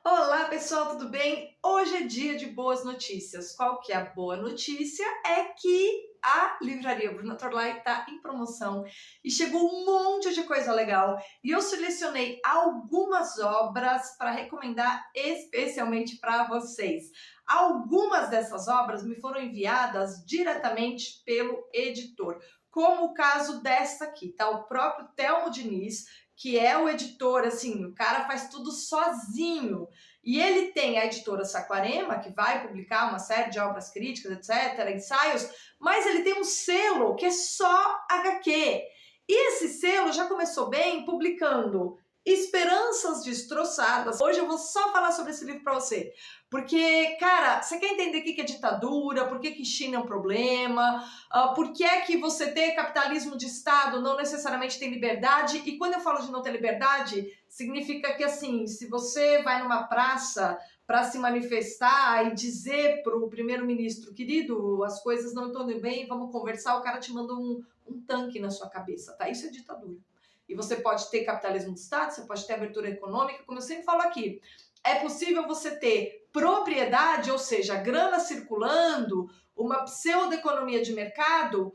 Olá pessoal, tudo bem? Hoje é dia de boas notícias. Qual que é a boa notícia? É que a livraria Bruna Torlai está em promoção e chegou um monte de coisa legal. E eu selecionei algumas obras para recomendar especialmente para vocês. Algumas dessas obras me foram enviadas diretamente pelo editor, como o caso desta aqui, tá? O próprio Telmo Diniz, que é o editor, assim, o cara faz tudo sozinho. E ele tem a editora Saquarema, que vai publicar uma série de obras críticas, etc., ensaios, mas ele tem um selo que é só HQ. E esse selo já começou bem publicando Esperanças Destroçadas. Hoje eu vou só falar sobre esse livro para você. Porque, cara, você quer entender o que é ditadura, por que China é um problema, por que é que você ter capitalismo de Estado não necessariamente tem liberdade? E quando eu falo de não ter liberdade, significa que, assim, se você vai numa praça para se manifestar e dizer para o primeiro-ministro, querido, as coisas não estão indo bem, vamos conversar, o cara te manda um tanque na sua cabeça, tá? Isso é ditadura. E você pode ter capitalismo de Estado, você pode ter abertura econômica, como eu sempre falo aqui. É possível você ter propriedade, ou seja, grana circulando, uma pseudoeconomia de mercado,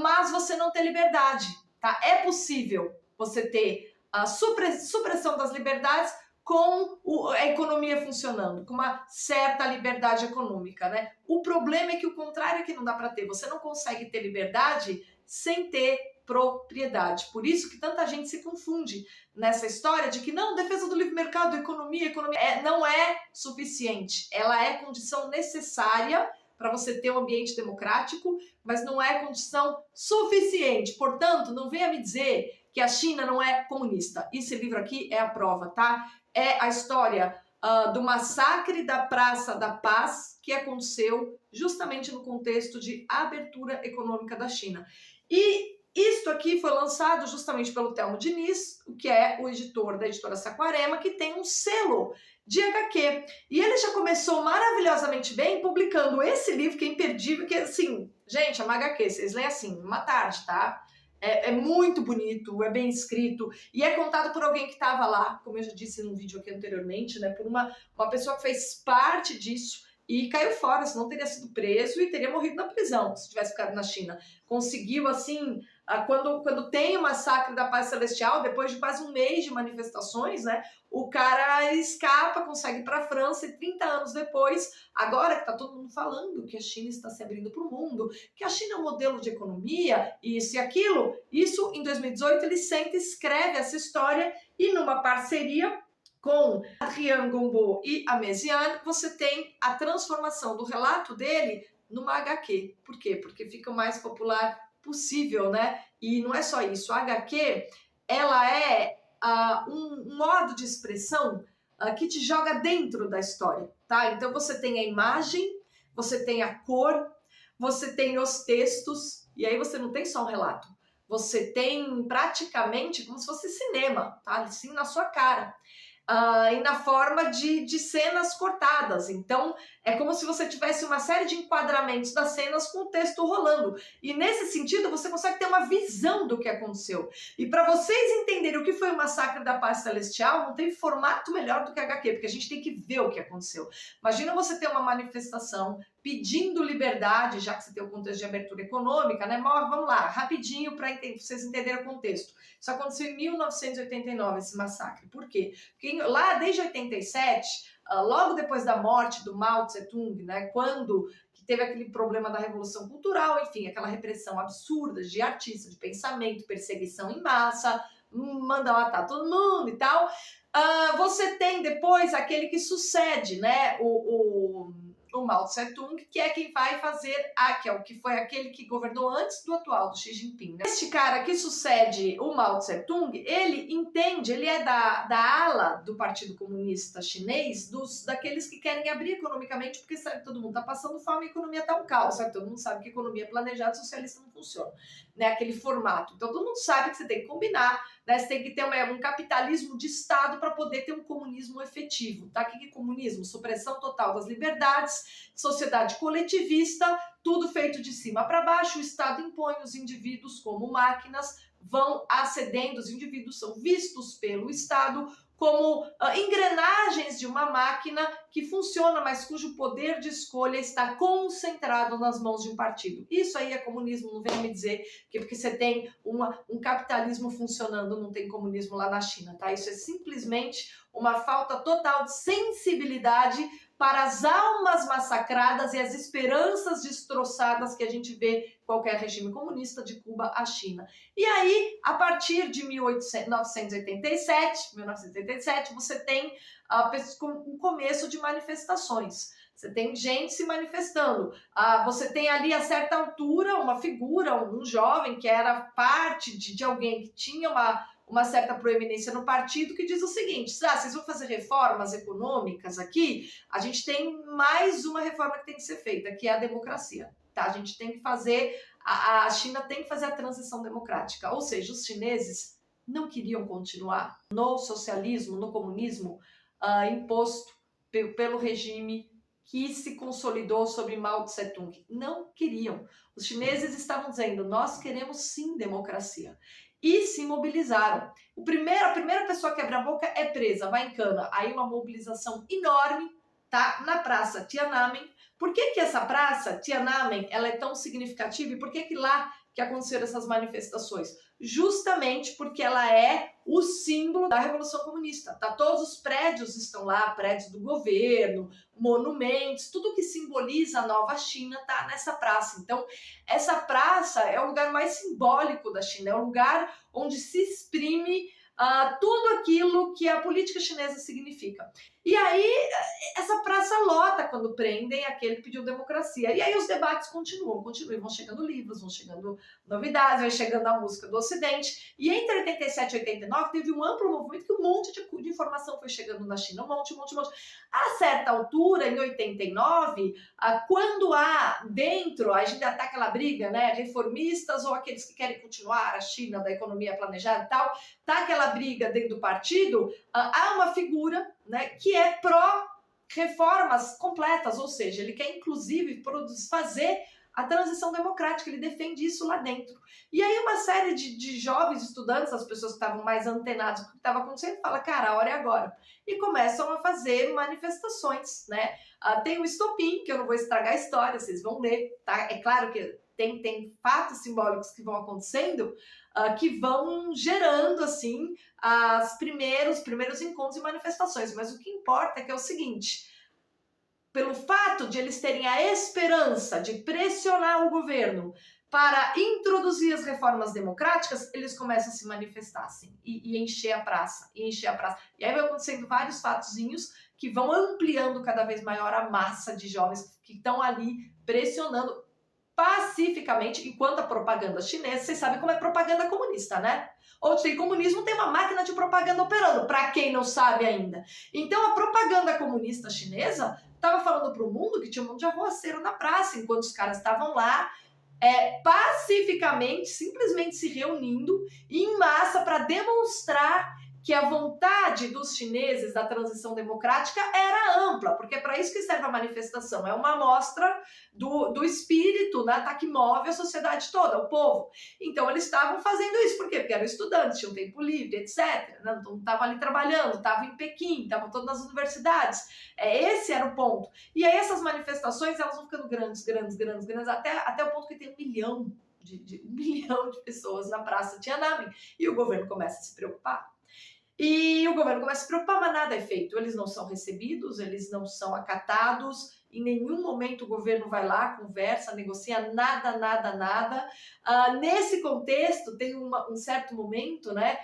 mas você não ter liberdade, tá? É possível você ter a supressão das liberdades com a economia funcionando, com uma certa liberdade econômica, né? O problema é que o contrário é que não dá para ter. Você não consegue ter liberdade sem ter propriedade. Por isso que tanta gente se confunde nessa história de que não, defesa do livre mercado, economia não é suficiente. Ela é condição necessária para você ter um ambiente democrático, mas não é condição suficiente. Portanto, não venha me dizer que a China não é comunista. Esse livro aqui é a prova, tá? É a história do massacre da Praça da Paz, que aconteceu justamente no contexto de abertura econômica da China. E isto aqui foi lançado justamente pelo Telmo Diniz, que é o editor da editora Saquarema, que tem um selo de HQ. E ele já começou maravilhosamente bem publicando esse livro, que é imperdível, que é assim, gente, é uma HQ, vocês leem assim, uma tarde, tá? É muito bonito, é bem escrito e é contado por alguém que estava lá, como eu já disse num vídeo aqui anteriormente, né? Por uma pessoa que fez parte disso e caiu fora, senão teria sido preso e teria morrido na prisão se tivesse ficado na China. Conseguiu, assim, quando tem o massacre da Paz Celestial, depois de quase um mês de manifestações, né? O cara escapa, consegue ir para a França e 30 anos depois, agora que está todo mundo falando que a China está se abrindo para o mundo, que a China é um modelo de economia, isso e aquilo, isso em 2018 ele senta e escreve essa história e numa parceria com Adrien Gombeau e a Mesiane, você tem a transformação do relato dele numa HQ. Por quê? Porque fica o mais popular possível, né? E não é só isso. A HQ, ela é um modo de expressão que te joga dentro da história, tá? Então você tem a imagem, você tem a cor, você tem os textos, e aí você não tem só um relato. Você tem praticamente como se fosse cinema, tá? Assim na sua cara. E na forma de cenas cortadas. Então, é como se você tivesse uma série de enquadramentos das cenas com o texto rolando. E nesse sentido, você consegue ter uma visão do que aconteceu. E para vocês entenderem o que foi o massacre da Paz Celestial, não tem formato melhor do que HQ, porque a gente tem que ver o que aconteceu. Imagina você ter uma manifestação pedindo liberdade, já que você tem o contexto de abertura econômica, né? Mas vamos lá, rapidinho para vocês entenderem o contexto. Isso aconteceu em 1989, esse massacre. Por quê? Porque lá desde 87, logo depois da morte do Mao Tse-tung, né, quando teve aquele problema da Revolução Cultural, enfim, aquela repressão absurda de artistas, de pensamento, perseguição em massa, manda matar todo mundo e tal, você tem depois aquele que sucede, né, o Mao Tse-tung, que é quem vai fazer que é o que foi aquele que governou antes do atual, do Xi Jinping. Né? Este cara que sucede o Mao Tse-tung, ele entende, ele é da ala do Partido Comunista Chinês, daqueles que querem abrir economicamente, porque sabe, todo mundo está passando fome e a economia está um caos, sabe? Todo mundo sabe que economia planejada socialista não funciona, né? Aquele formato. Então todo mundo sabe que você tem que combinar, né? Você tem que ter um capitalismo de Estado para poder ter um comunismo efetivo. Tá? O que é comunismo? Supressão total das liberdades, sociedade coletivista, tudo feito de cima para baixo, o Estado impõe os indivíduos como máquinas, vão acedendo, os indivíduos são vistos pelo Estado como engrenagens de uma máquina que funciona, mas cujo poder de escolha está concentrado nas mãos de um partido. Isso aí é comunismo, não venha me dizer que porque você tem um capitalismo funcionando, não tem comunismo lá na China, tá? Isso é simplesmente uma falta total de sensibilidade para as almas massacradas e as esperanças destroçadas que a gente vê em qualquer regime comunista, de Cuba à China. E aí, a partir de 1987, você tem um começo de manifestações. Você tem gente se manifestando. Você tem ali, a certa altura, uma figura, um jovem que era parte de alguém que tinha uma certa proeminência no partido, que diz o seguinte: vocês vão fazer reformas econômicas aqui? A gente tem mais uma reforma que tem que ser feita, que é a democracia. Tá? A gente tem que fazer, a China tem que fazer a transição democrática. Ou seja, os chineses não queriam continuar no socialismo, no comunismo imposto pelo regime que se consolidou sobre Mao Tse-tung. Não queriam. Os chineses estavam dizendo: nós queremos sim democracia. E se mobilizaram. A primeira pessoa que abre a boca é presa, vai em cana. Aí uma mobilização enorme, tá? Na praça Tiananmen. Por que essa praça Tiananmen ela é tão significativa e por que lá que aconteceram essas manifestações? Justamente porque ela é o símbolo da Revolução Comunista. Tá? Todos os prédios estão lá, prédios do governo, monumentos, tudo que simboliza a nova China tá nessa praça. Então, essa praça é o lugar mais simbólico da China, é o lugar onde se exprime tudo aquilo que a política chinesa significa. E aí, essa praça lota quando prendem aquele que pediu democracia. E aí os debates continuam, e vão chegando livros, vão chegando novidades, vai chegando a música do Ocidente. E entre 87 e 89 teve um amplo movimento que um monte de informação foi chegando na China, um monte. A certa altura, em 89, quando há dentro, a gente tá aquela briga, né, reformistas ou aqueles que querem continuar a China da economia planejada e tal, tá aquela briga dentro do partido, há uma figura, né, que é pró-reformas completas, ou seja, ele quer inclusive fazer a transição democrática, ele defende isso lá dentro. E aí uma série de jovens estudantes, as pessoas que estavam mais antenadas com o que estava acontecendo, fala: cara, a hora é agora. E começam a fazer manifestações, né? Tem o estopim, que eu não vou estragar a história, vocês vão ler, tá? É claro que tem fatos simbólicos que vão acontecendo, que vão gerando, assim, os primeiros encontros e manifestações. Mas o que importa é que é o seguinte: pelo fato de eles terem a esperança de pressionar o governo para introduzir as reformas democráticas, eles começam a se manifestar assim, e encher a praça, E aí vai acontecendo vários fatozinhos que vão ampliando cada vez maior a massa de jovens que estão ali pressionando pacificamente, enquanto a propaganda chinesa, vocês sabem como é propaganda comunista, né? Onde tem comunismo, tem uma máquina de propaganda operando, para quem não sabe ainda. Então a propaganda comunista chinesa estava falando para o mundo que tinha um monte de arruaceiro na praça, enquanto os caras estavam lá pacificamente, simplesmente se reunindo em massa para demonstrar que a vontade dos chineses da transição democrática era ampla, porque é para isso que serve a manifestação, é uma amostra do espírito, né, tá, que move a sociedade toda, o povo. Então eles estavam fazendo isso, por quê? Porque eram estudantes, tinham tempo livre, etc. Não estavam ali trabalhando, estavam em Pequim, estavam todas nas universidades. Esse era o ponto. E aí essas manifestações, elas vão ficando grandes, até o ponto que tem 1 milhão de pessoas na praça Tiananmen, e o governo começa a se preocupar. Mas nada é feito. Eles não são recebidos, eles não são acatados, em nenhum momento o governo vai lá, conversa, negocia, nada. Nesse contexto, tem um certo momento, né,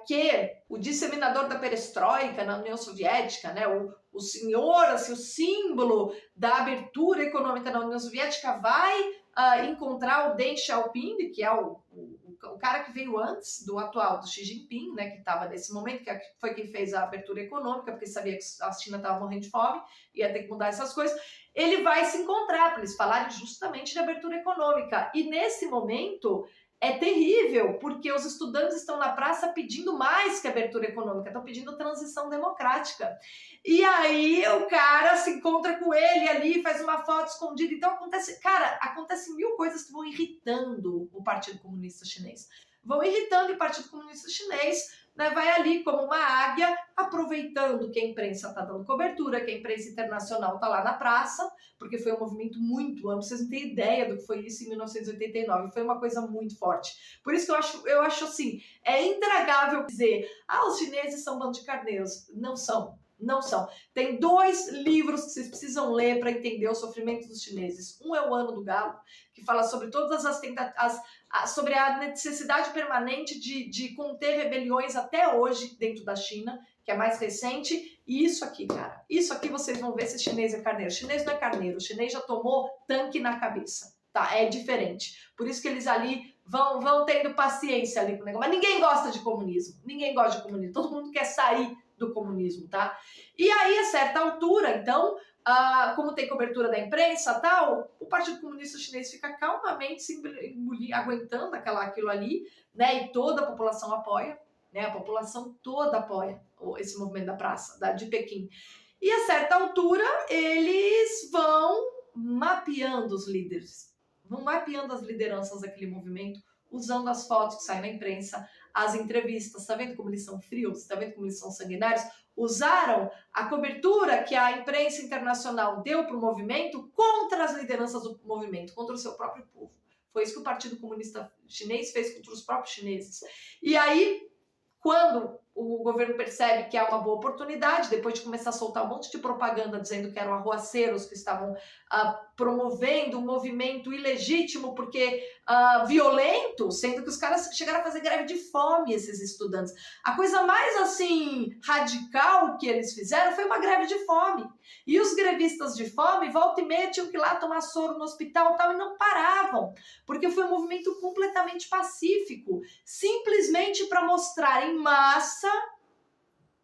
que o disseminador da perestroika na União Soviética, né, o senhor, assim, o símbolo da abertura econômica na União Soviética, vai encontrar o Deng Xiaoping, que é o cara que veio antes do atual, do Xi Jinping, né, que estava nesse momento, que foi quem fez a abertura econômica, porque sabia que a China estava morrendo de fome, ia ter que mudar essas coisas. Ele vai se encontrar para eles falarem justamente de abertura econômica. E nesse momento é terrível, porque os estudantes estão na praça pedindo mais que abertura econômica, estão pedindo transição democrática. E aí o cara se encontra com ele ali, faz uma foto escondida. Então acontece 1000 coisas que vão irritando o Partido Comunista Chinês. vão irritando e o Partido Comunista Chinês, né, vai ali como uma águia, aproveitando que a imprensa está dando cobertura, que a imprensa internacional está lá na praça, porque foi um movimento muito amplo, vocês não têm ideia do que foi isso em 1989, foi uma coisa muito forte. Por isso que eu acho assim, é intragável dizer, os chineses são bando de carneiros. Não são. Não são. Tem 2 livros que vocês precisam ler para entender o sofrimento dos chineses. Um é O Ano do Galo, que fala sobre todas as tentativas, sobre a necessidade permanente de conter rebeliões até hoje dentro da China, que é mais recente. E isso aqui, cara, isso aqui vocês vão ver se chinês é carneiro. O chinês não é carneiro, o chinês já tomou tanque na cabeça. Tá? É diferente. Por isso que eles ali vão tendo paciência ali com o negócio. Mas ninguém gosta de comunismo. Ninguém gosta de comunismo. Todo mundo quer sair do comunismo, tá? E aí, a certa altura, então, como tem cobertura da imprensa tal, o Partido Comunista Chinês fica calmamente se aguentando aquilo ali, né? E toda a população apoia, né? A população toda apoia esse movimento da praça, de Pequim. E a certa altura, eles vão mapeando os líderes, vão mapeando as lideranças daquele movimento, usando as fotos que saem na imprensa, as entrevistas, tá vendo como eles são frios? Tá vendo como eles são sanguinários? Usaram a cobertura que a imprensa internacional deu para o movimento contra as lideranças do movimento, contra o seu próprio povo. Foi isso que o Partido Comunista Chinês fez contra os próprios chineses. E aí, quando o governo percebe que há uma boa oportunidade, depois de começar a soltar um monte de propaganda dizendo que eram arruaceiros que estavam promovendo um movimento ilegítimo porque violento, sendo que os caras chegaram a fazer greve de fome, esses estudantes. A coisa mais assim radical que eles fizeram foi uma greve de fome. E os grevistas de fome, volta e meia, tinham que ir lá tomar soro no hospital e tal, e não paravam, porque foi um movimento completamente pacífico, simplesmente para mostrar em massa,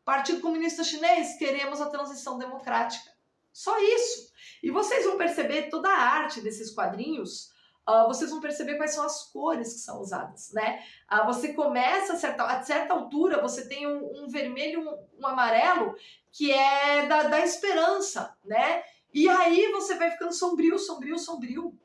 Partido Comunista Chinês, queremos a transição democrática. Só isso. E vocês vão perceber toda a arte desses quadrinhos, vocês vão perceber quais são as cores que são usadas, né? Você começa, a certa altura, você tem um vermelho, um amarelo, que é da esperança, né? E aí você vai ficando sombrio, sombrio, sombrio.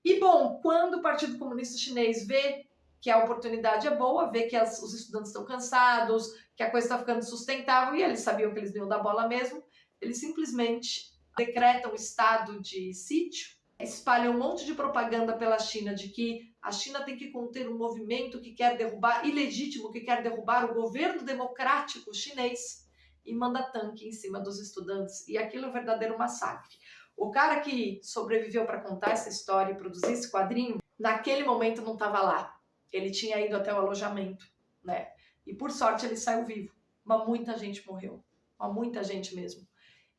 E, bom, quando o Partido Comunista Chinês vê que a oportunidade é boa, vê que os estudantes estão cansados, que a coisa está ficando sustentável, e eles sabiam que eles não iam dar bola mesmo, eles simplesmente decretam estado de sítio, espalham um monte de propaganda pela China de que a China tem que conter um movimento que quer derrubar, ilegítimo, que quer derrubar o governo democrático chinês, e manda tanque em cima dos estudantes. E aquilo é um verdadeiro massacre. O cara que sobreviveu para contar essa história e produzir esse quadrinho, naquele momento não estava lá. Ele tinha ido até o alojamento, né? E por sorte ele saiu vivo. Mas muita gente morreu. Mas muita gente mesmo.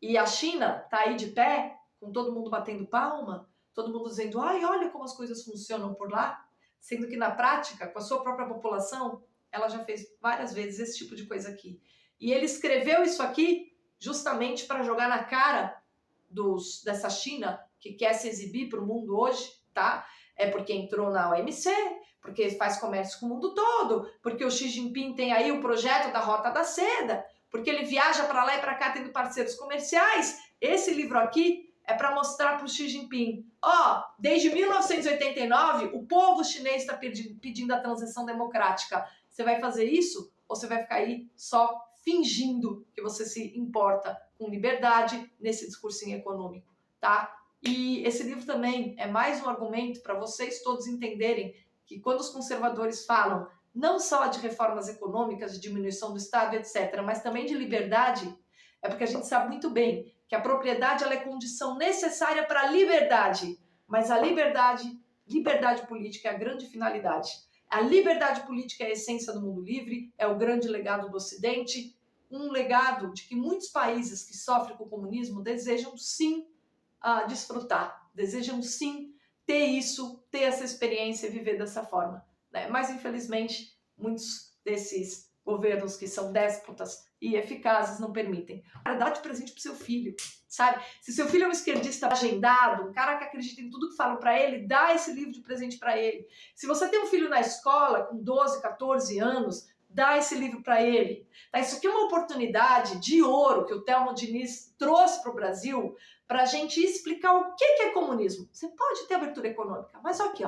E a China tá aí de pé, com todo mundo batendo palma, todo mundo dizendo, ai, olha como as coisas funcionam por lá, sendo que na prática, com a sua própria população, ela já fez várias vezes esse tipo de coisa aqui. E ele escreveu isso aqui justamente para jogar na cara dessa China que quer se exibir para o mundo hoje, tá? É porque entrou na OMC, porque faz comércio com o mundo todo, porque o Xi Jinping tem aí o projeto da Rota da Seda, porque ele viaja para lá e para cá tendo parceiros comerciais. Esse livro aqui é para mostrar para o Xi Jinping, desde 1989 o povo chinês está pedindo a transição democrática. Você vai fazer isso ou você vai ficar aí só fingindo que você se importa com liberdade nesse discursinho econômico, tá? E esse livro também é mais um argumento para vocês todos entenderem que quando os conservadores falam não só de reformas econômicas, de diminuição do Estado, etc., mas também de liberdade, é porque a gente sabe muito bem que a propriedade ela é condição necessária para a liberdade, mas a liberdade política é a grande finalidade. A liberdade política é a essência do mundo livre, é o grande legado do Ocidente, um legado de que muitos países que sofrem com o comunismo desejam sim desfrutar, desejam sim ter isso, ter essa experiência e viver dessa forma, né? Mas infelizmente muitos desses governos que são déspotas e eficazes não permitem. Dá de presente pro seu filho, sabe? Se seu filho é um esquerdista agendado, um cara que acredita em tudo que falam para ele, dá esse livro de presente para ele. Se você tem um filho na escola com 12, 14 anos, dá esse livro para ele. Tá? Isso aqui é uma oportunidade de ouro que o Thelmo Diniz trouxe para o Brasil para a gente explicar o que é comunismo. Você pode ter abertura econômica, mas aqui,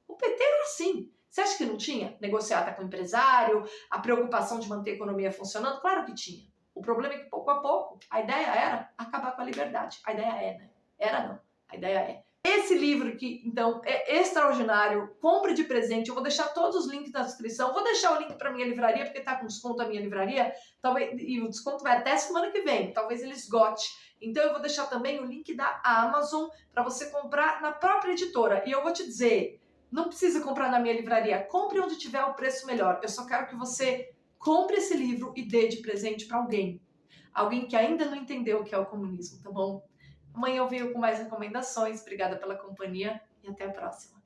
o PT era assim. Você acha que não tinha? Negociata com o empresário, a preocupação de manter a economia funcionando? Claro que tinha. O problema é que, pouco a pouco, a ideia era acabar com a liberdade. A ideia é, né? Era não. A ideia é. Esse livro que, então, é extraordinário. Compre de presente. Eu vou deixar todos os links na descrição. Vou deixar o link para minha livraria, porque tá com desconto a minha livraria. Talvez, e o desconto vai até semana que vem. Talvez ele esgote. Então, eu vou deixar também o link da Amazon para você comprar na própria editora. E eu vou te dizer, não precisa comprar na minha livraria. Compre onde tiver o preço melhor. Eu só quero que você compre esse livro e dê de presente para alguém. Alguém que ainda não entendeu o que é o comunismo, tá bom? Amanhã eu venho com mais recomendações. Obrigada pela companhia e até a próxima.